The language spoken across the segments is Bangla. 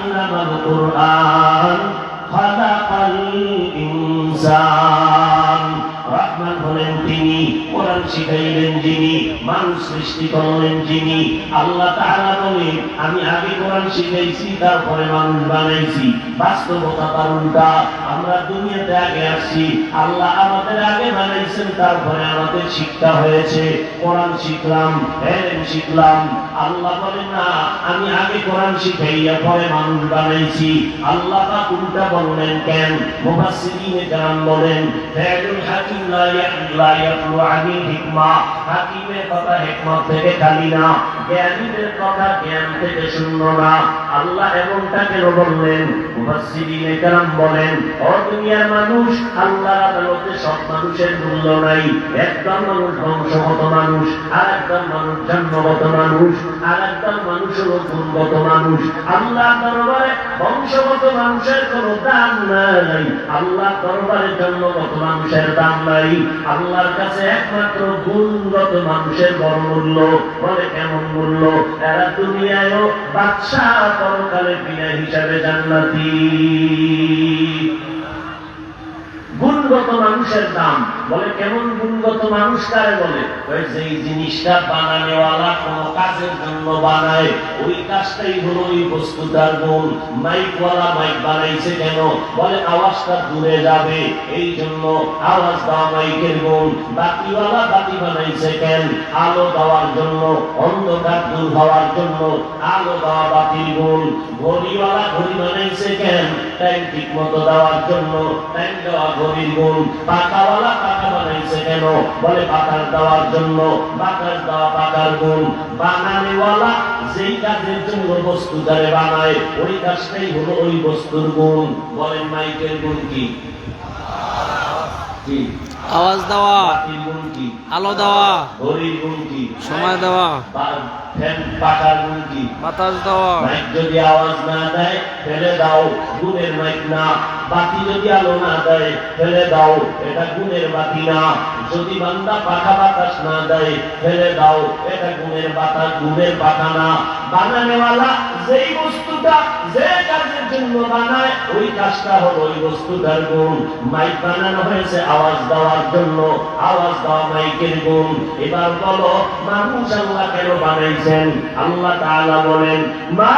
আল্লামাল কুরআন খালাকাল ইনসান। রহমান হলেন তিনি, কোরআন শিখাইলেন যিনি, মানুষ সৃষ্টি করলেন যিনি। আল্লাহ তাআলা বলেন আমি আগে কোরআন শিখাইছি তারপরে মানুষ বানাইছি। বাস্তবতা তার উল্টা। আমরা দুনিয়াতে আগে আসছি, আল্লাহ আমাদের আগে বানাইছেন, তারপরে আমাদের শিক্ষা হয়েছে। কোরআন শিখলাম, ইলম শিখলাম। আল্লাহ বলেন না আমি আগে কোরআন শিখাইয়া পরে মানুষ বানাইছি। আল্লাহ পাক উল্টা বললেন কেন? মুফাসসিরিনে কেরাম বলেন ফায়দুল হাকিম লা ইয়াখলু আনিল হিকমা। হাকিমের কথা হিকমত থেকে খালি না, জ্ঞানীদের কথা জ্ঞান থেকে শূন্য না। আল্লাহ এমনটা কেন বললেন? মুফাসসিরিনে কেরাম বলেন ও দুনিয়ার মানুষ, আল্লাহর আদালতে সব মানুষের মূল্য নাই। একদম মানুষ বংশগত মানুষ, আর একদম মানুষ জন্মগত মানুষ, আর একদম মানুষ হলো গুণগত মানুষ। আল্লাহ দরবারে বংশগত মানুষের কোনো দাম নাই, আল্লাহ দরবারে জন্মগত মানুষের দাম নাই। আল্লাহর কাছে একমাত্র গুণগত মানুষের বড় মূল্য। বলে কেমন মূল্য? এরা দুনিয়ায়ও বাদশাহ, পরকালে বিনা হিসাবে জান্নাতি। গুণগত মানুষের দাম। বলে কেমন গুণগত মানুষ কারে বলে? যেই জিনিসটা বানানোওয়ালা কোন কাজের জন্য বানায়, ওই কাজটাই হলো ওই বস্তুটার গুণ। মাইকওয়ালা মাইক বানাইছে কেন? বলে আওয়াজটা দূরে যাবে, এই জন্য আওয়াজ দেওয়া মাইকের গুণ। বাতিওয়ালা বাতি বানাইছে কেন? আলো দেওয়ার জন্য, অন্ধকার দূর হওয়ার জন্য আলো দেওয়া বাতির গুণ। ঘড়িওয়ালা ঘড়ি বানাইছে কেন? টাইম ঠিক মতো দেওয়ার জন্য, টাইম দেওয়া ঘড়ির গুণ। পাকাওয়ালা পাকা বানাইছে কেন? বলে পাকার দেওয়ার জন্য, বাতাস দেওয়া পাকার গুণ। বানানেওয়ালা যেই কাজের জন্য বস্তুটারে বানায়, ওই কাজটাই হলো ওই বস্তুর গুণ। বলেন মাইকের গুণ কি? আওয়াজ দেওয়া, আলো দেওয়া, ঘড়ির গুণ কি? সময় দেওয়া, ফ্যান পাকার গুণ কি? বাতাস দেওয়া। মাইক যদি আওয়াজ না দেয় ফেলে দাও, গুণের মাইক না। বাতি যদি আলো না দেয় ফেলে দাও, এটা গুণের বাতি না। যদি বান্দা পাখা বাতাস না দেয় ফেলে দাও, এটা গুণের বাতাস, গুণের পাখা না। বানানেওয়ালা যেই বস্তুটা যে কাজের জন্য বানায়, ওই কাজটা হলো ওই বস্তুটার গুণ। মাইক বানানো হয়েছে আওয়াজ দেওয়ার জন্য, আওয়াজ দেওয়া মাইকের গুণ। এবার বলো মানুষ আল্লাহ কেন বানাইছেন? আল্লাহ তাআলা বলেন মা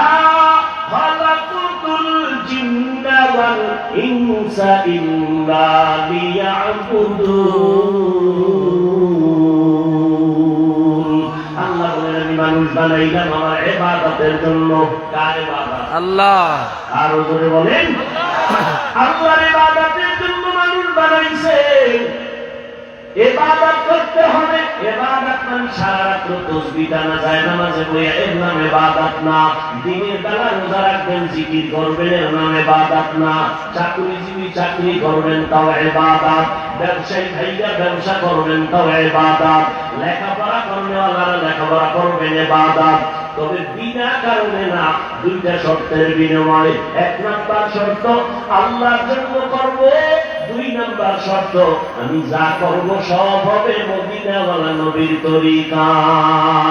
খালাকুতুল জিন্না ওয়াল ইনসা ইল্লা লিয়াবুদুন। আল্লাহ বলেন আমি মানুষ বানাইলাম আমার ইবাদতের জন্য। কার ইবাদত? আল্লাহ। আর জোরে বলেন আল্লাহর ইবাদতের জন্য মানুষ বানাইছে। ইবাদত করতে হবে। ইবাদত মানে সারা রাত তাসবিহ টানা যায়, নামাজে বইয়া, এর নাম ইবাদত না। দিনের বেলা রোজা রাখবেন, জিকির করবেন, এর নাম ইবাদত না। চাকরিজীবী চাকরি করবেন, তাও ইবাদত। ব্যবসায়ী ভাইরা ব্যবসা করবেন, তাও ইবাদত। লেখাপড়া করনেওয়ালারা লেখাপড়া করবেন, ইবাদত। তবে বিনা কারণে না, দুইটা শর্তের বিনিময়ে। এক নাম্বার শর্ত আল্লাহর জন্য করব, দুই নাম্বার শর্ত আমি যা করব সব হবে মদিনাওয়ালা নবীর তরিকায়।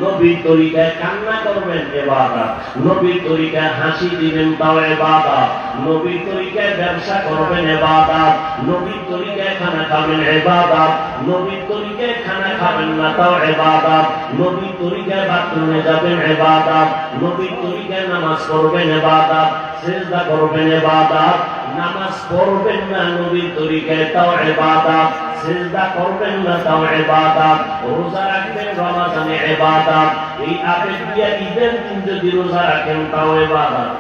নবীর তরিকায় কান্না করবেন ইবাদত, নবীর তরিকায় হাসি দিবেন তাও ইবাদত, নবীর তরিকায় ব্যবসা করবেন ইবাদত, নবীর তরিকায় খানা খাবেন ইবাদত, নবীর তরিকায় খানা খাবেন না তাও ইবাদত, নবীর তরিকায় বাথরুমে যাবেন ইবাদত, নবীর তরিকায় নামাজ পড়বেন ইবাদত, সিজদা করবেন ইবাদত। নামাজ পড়বেন না নবীর তরিকায় তাও ইবাদত, সিজদা করবেন না তাও ইবাদত, রোজা রাখবেন রমজানে ইবাদত। এই আবেগ দিয়া ঈদের দিন যদি রোজা রাখেন তাও ইবাদত,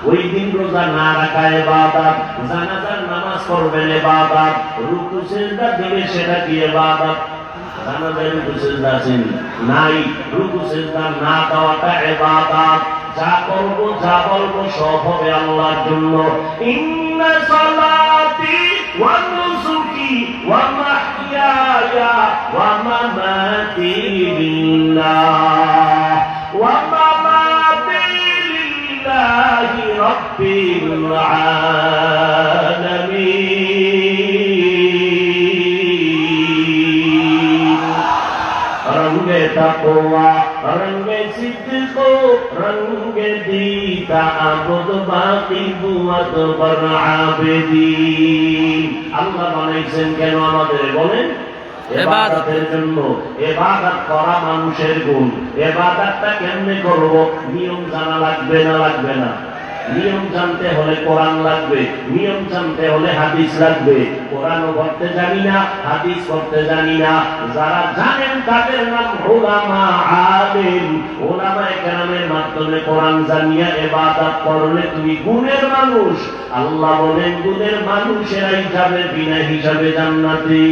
ওই দিন রোজা না রাখা ইবাদত। জানাজার নামাজ পড়বেন ইবাদত, রুকু সিজদা দিলে সেটা কি ইবাদত? জানাজার রুকু সিজদা আছে নাই, রুকু সিজদা না দেওয়াটা ইবাদত। যা করব যা বলবো সব হবে আল্লাহর জন্য। ইন্না সালাতি ওয়া নুসুকি ওয়া মাহইয়ায়া ওয়া মামাতি লিল্লাহ ওয়া মামাতি লিল্লাহি রাব্বিল আলামিন। রঙ্গে তাকওয়া রঙ্গে সিদ্দিক রঙ্গে দিতা আবদ বাকি দুয়াত বর আবেদিন। আল্লাহ বানাইছেন কেন আমাদের বলেন? ইবাদতের জন্য। ইবাদত করা মানুষের গুণ। ইবাদতটা কেমনে করব? নিয়ম জানা লাগবে না লাগবে না? নিয়ম জানতে হলে কোরআন লাগবে, নিয়ম জানতে হলে হাদিস লাগবে। কোরআনও পড়তে জানি না, হাদিস পড়তে জানি না। যারা জানেন তাদের নাম উলামা আলিম। উলামায়ে কেরামের মাধ্যমে কোরআন জানিয়া ইবাদত করলে তুমি গুণের মানুষ। আল্লাহ বলেন গুণের মানুষেরাই যাবে বিনা হিসাবে জান্নাতে।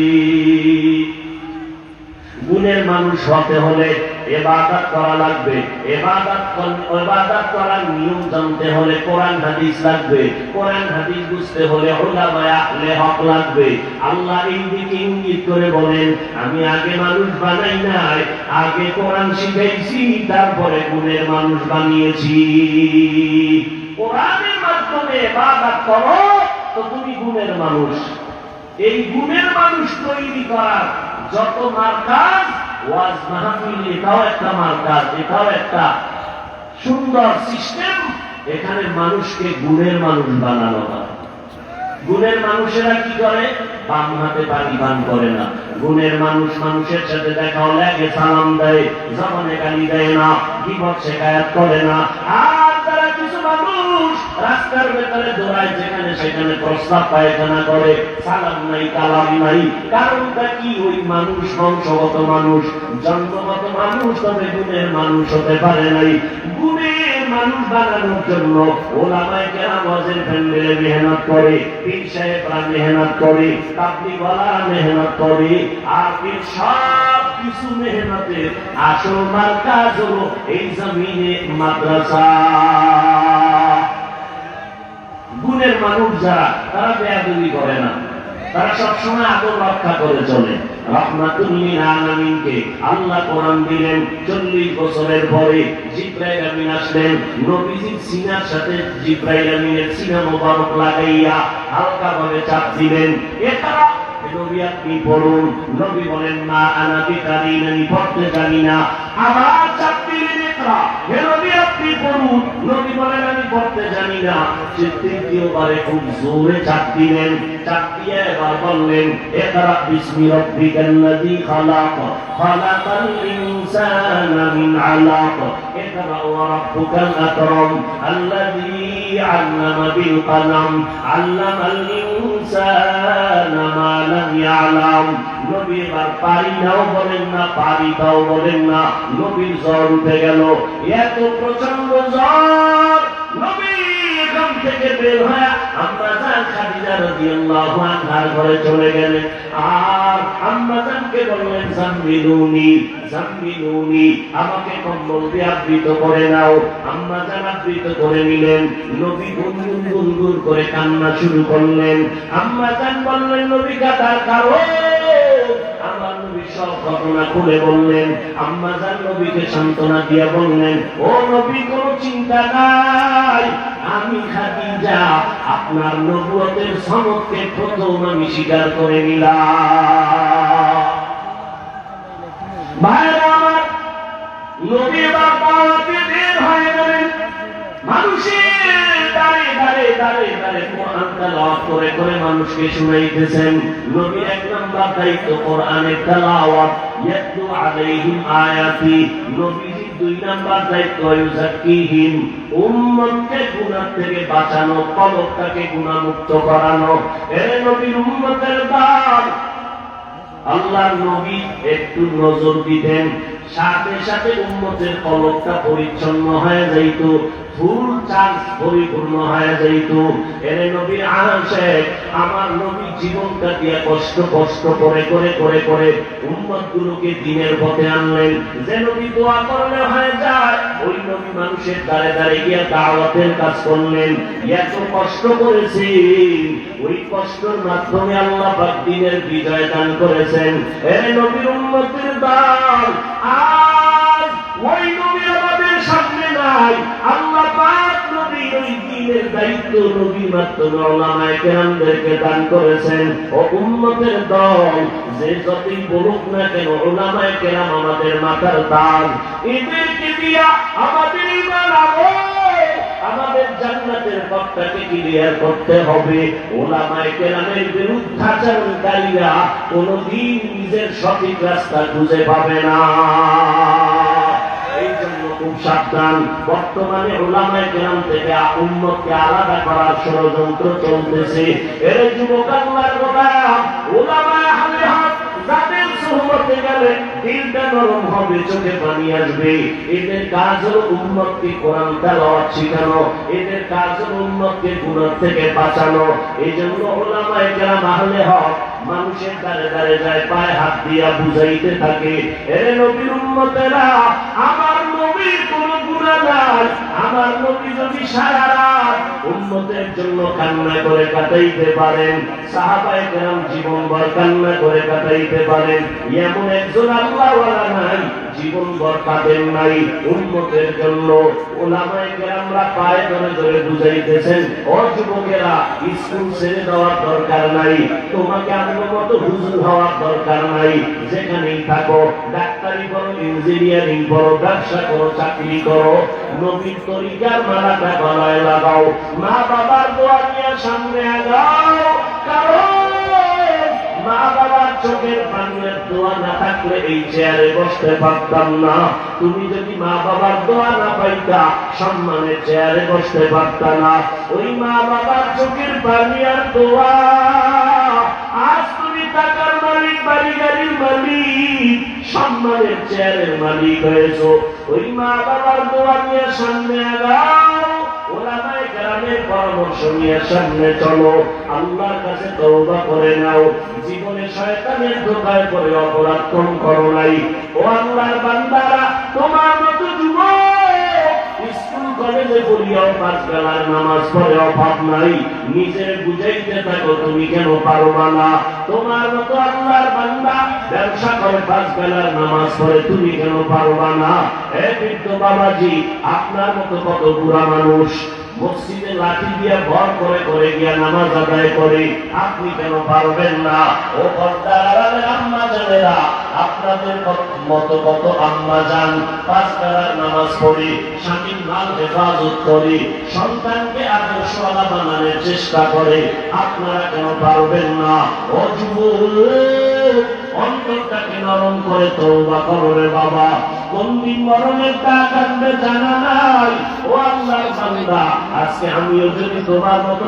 গুণের মানুষ হতে হলে ইবাদত করা লাগবে। ইবাদত করার নিয়ম জানতে হলে কোরআন হাদিস লাগবে। কোরআন হাদিস বুঝতে হলে উলামায়ে আহলে হক লাগবে। আল্লাহ এই দিকে ইঙ্গিত করে বলেন, আমি আগে মানুষ বানাই নাই, আগে কোরআন শিখাইছি, তারপরে গুণের মানুষ বানিয়েছি। কোরআনের মাধ্যমে ইবাদত করো তো তুমি গুণের মানুষ। এই গুণের মানুষ তৈরি করার যত মার্কাজ, ওয়াজ মাহফিল এটাও একটা মার্কাজ, এটাও একটা সুন্দর সিস্টেম। এখানে মানুষকে গুণের মানুষ বানানো হয়। গুণের মানুষেরা কি করে? বাম হাতে পানি পান করে না। গুণের মানুষ মানুষের সাথে দেখা হলে আগে সালাম দেয়, জবানে গালি দেয় না, বিপদ শেখায়াত করে না। আর তারা কিছু মানুষ রাস্তার ভেতরে দৌড়ায়, যেখানে সেখানে প্রস্তাব পায়খানা করে, সালাম নাই কালাম নাই। কারণটা কি? ওই মানুষ বংশগত মানুষ, জন্মগত মানুষ, তবে গুণের মানুষ হতে পারে নাই। গুণের মানুষ বানানোর জন্য ওলামায়ে কেরাম ওয়াজের প্যান্ডেলে মেহনত করে, পীর সাহেবরা মেহনত করে, তাবলীগওয়ালারা মেহনত করে। আর এই সব কিছু মেহনতের আসল মার্কাজ হলো এই জমিনে মাদ্রাসা। গুণের মানুষ যারা, তারা বেয়াদবি করে না, তারা সবসময় আদর রক্ষা করে চলে। রাহমাতুল লিল আলামিনকে আল্লাহ কোরআন দিলেন 40 বছরের পরে। জিবরাইল আমিন আসলেন, নবীজির সিনার সাথে জিবরাইল আমিনের সিনা মোবারক লাগাইয়া হালকা ভাবে চাপ দিলেন, এছাড়া নবী আপনি পড়ুন। নবী বলেন, মা আনা বিকারিন, আমি পড়তে জানি না। আবার চাপ দিলেন, ইকরা, হে নবী আপনি পড়ুন। নবী বলেন, আমি পড়তে জানি না। তৃতীয়বারে খুব জোরে চাপ দিলেন। চাপ দিয়ে এবার বললেন, ইকরা বিসমি রাব্বিকাল্লাযী খালাক, খালাকাল ইনসানা মিন আলাক, ইকরা ওয়া রাব্বুকাল আকরাম, আল্লাযী আল্লামা বিল কলম, আল্লামাল ইনসানা মা লাম ইয়ালাম। নবী এবার পারি নাও বলেন না, পারি দাও বলেন না। নবীর জ্বর উঠে গেল, এত প্রচন্ড জ্বর। নবী এখান থেকে বের হয়ে আম্মা জান খাদিজা রাদিয়াল্লাহু আনহার ঘরে চলে গেলেন। আর আম্মা জানকে বললেন, জাম্মিলুনি জাম্মিলুনি, আমাকে কম্বল দিয়ে আবৃত করে নাও। আম্মা জান আবৃত করে নিলেন। নবী গুনগুন গুনগুন করে কান্না শুরু করলেন। আম্মা জান বললেন, নবী কাঁদার কারণ? আমার নবী সব ঘটনা খুলে বললেন। আম্মা জান নবীকে সান্ত্বনা দিয়া বললেন, ও নবী, কোনো চিন্তা নাই, আমি খাদিজা আপনার নবুয়তের সনদকে প্রথম আমি স্বীকার করে নিলাম। ভাইরা আমার, নবী বাবাকে বের হয়ে গেলেন। মানুষের দাঁড়ে দাঁড়ে দাঁড়ে দাঁড়ে কোরআন তেলাওয়াত করে করে মানুষকে শুনাইতেছেন। নবীর এক নাম্বার দায়িত্ব কোরআনের তেলাওয়াত, ইয়াতলু আলাইহিম আয়াতি। নবীজির 2 নাম্বার দায়িত্ব ইউযাক্কিহিম, উম্মতকে গুনাহ থেকে বাঁচানো, কলবটাকে গুনাহমুক্ত করানো। এ নবীর উম্মতের দান। আল্লাহর নবী একটু নজর দিতেন, সাথে সাথে উম্মতের কলবটা পরিচ্ছন্ন হয়ে যাইত, ফুল চার্জ পরিপূর্ণ হয়ে যাইত। এর নবীর আশেক, আমার নবী জীবনটা দিয়ে কষ্ট কষ্ট করে করে করে করে উম্মতগুলোকে দ্বীনের পথে আনলেন। যে নবী দোয়া করলে হয়ে যায়, ওই নবী মানুষের দ্বারে দ্বারে গিয়ে দাওয়াতের কাজ করলেন। এত কষ্ট করেছেন, ওই কষ্টের মাধ্যমে আল্লাহ পাক দ্বীনের বিজয় দান করেছেন। এর নবীর উম্মতের দান। আজ ওই নবী আমাদের সামনে নাই। আল্লাহ পাক নবীর ওই দ্বীন দ্বীনের দায়িত্ব নবীর মাধ্যমে উলামায়ে কেরামদেরকে দান করেছেন। ও উম্মতের দল, যে যতই বলুক না কেন উলামায়ে কেরাম আমাদের মাথার তাজ। এদেরকে দিয়া আমাদের ঈমান আমাদের জান্নাতের পথটাকে ক্লিয়ার করতে হবে। উলামায়ে কেরামের বিরুদ্ধাচরণকারীরা কোনদিন নিজের সঠিক রাস্তা খুঁজে পাবে না। এই জন্য খুব সাবধান। বর্তমানে উলামায়ে কেরাম থেকে উম্মতকে আলাদা করার ষড়যন্ত্র চলতেছে। এর যুবক আল্লাহর গোলাম, উলামায়ে আহলে হক যাদের সুহবতে গেলে দিলটা নরম হবে, চোখে পানি আসবে। এদের কাজ হলো উম্মতকে কোরআন তেলাওয়াত শেখানো, এদের কাজ হলো উম্মতকে গুনাহ থেকে বাঁচানো। এই জন্য উলামায়ে কেরাম আহলে হক মানুষের দ্বারে দ্বারে যায়, পায়ে হাত দিয়া বুঝাইতে থাকে, এরে নবীর উম্মতেরা, আমার নবীর কোন গুনাহ নাই। আমার নবী যদি সারা রাত উম্মতের জন্য কান্না করে কাটাইতে পারেন, সাহাবায়ে কেরাম জীবনভর কান্না করে কাটাইতে পারেন, এমন একজন আল্লাহওয়ালা নাই জীবনভর কাঁদেন নাই উম্মতের জন্য। উলামায়ে কেরামরা পায়ে ধরে ধরে বুঝাইতেছেন, ও যুবকেরা, স্কুল ছেড়ে দেওয়ার দরকার নাই, তোমাকে আমার মতো হুজুর হওয়ার দরকার নাই। যেখানেই থাকো, ডাক্তারি করো, ইঞ্জিনিয়ারিং করো, ব্যবসা করো, চাকরি করো, নবীর তরিকার মালাটা গলায় লাগাও, মা বাবার দোয়া নিয়ে সামনে আগাও। কারণ মা বাবার চোখের পানির দোয়া না থাকলে এই চেয়ারে বসতে পারতাম না। তুমি যদি মা বাবার দোয়া না পাইতা, সম্মানের চেয়ারে বসতে পারতা না। ওই মা বাবার চোখের পানি আর দোয়া, আজ তুমি টাকার মালিক, বাড়ি গাড়ির মালিক, সম্মানের চেয়ারের মালিক হয়েছো। ওই মা বাবার দোয়া নিয়ে সামনে আগাও, উলামায়ে কেরামের পরামর্শ নিয়ে সামনে চলো, আল্লাহর কাছে তওবা করে নাও, জীবনে শয়তানের ধোঁকায় পড়ে অপরাধ কম করো নাই। ও আল্লাহর বান্দারা, তোমার মতো যুবক স্কুল কলেজে পড়িয়াও 5 বেলার নামাজ পড়ে অভাব নাই, নিজের বুঝাইতে থাকো তুমি কেন পারবা না। তোমার মতো আল্লাহর বান্দা ব্যবসা করে 5 বেলার নামাজ পড়ে, তুমি কেন পারবা না। হে বৃদ্ধ বাবাজি, আপনার মতো কত বুড়া মানুষ মসজিদে লাঠি দিয়ে ভর করে করে গিয়া নামাজ আদায় করে, আপনি কেন পারবেন না। ও পর্দার আম্মা জানেরা, আপনাদের মতো কত আম্মা জান 5 বেলার নামাজ পড়ে, স্বামীর মাল হেফাজত করে, সন্তানকে আদর্শওয়ালা বানানোর চেষ্টা করে, আপনারা কেন পারবেন না। ও যুবক, অন্তরটাকে নরম করে তওবা করো রে বাবা। কোন দিন মরণের ডাক আসবে জানা নাই। ও আল্লাহর বান্দা, আজকে আমিও যদি তোমার মতো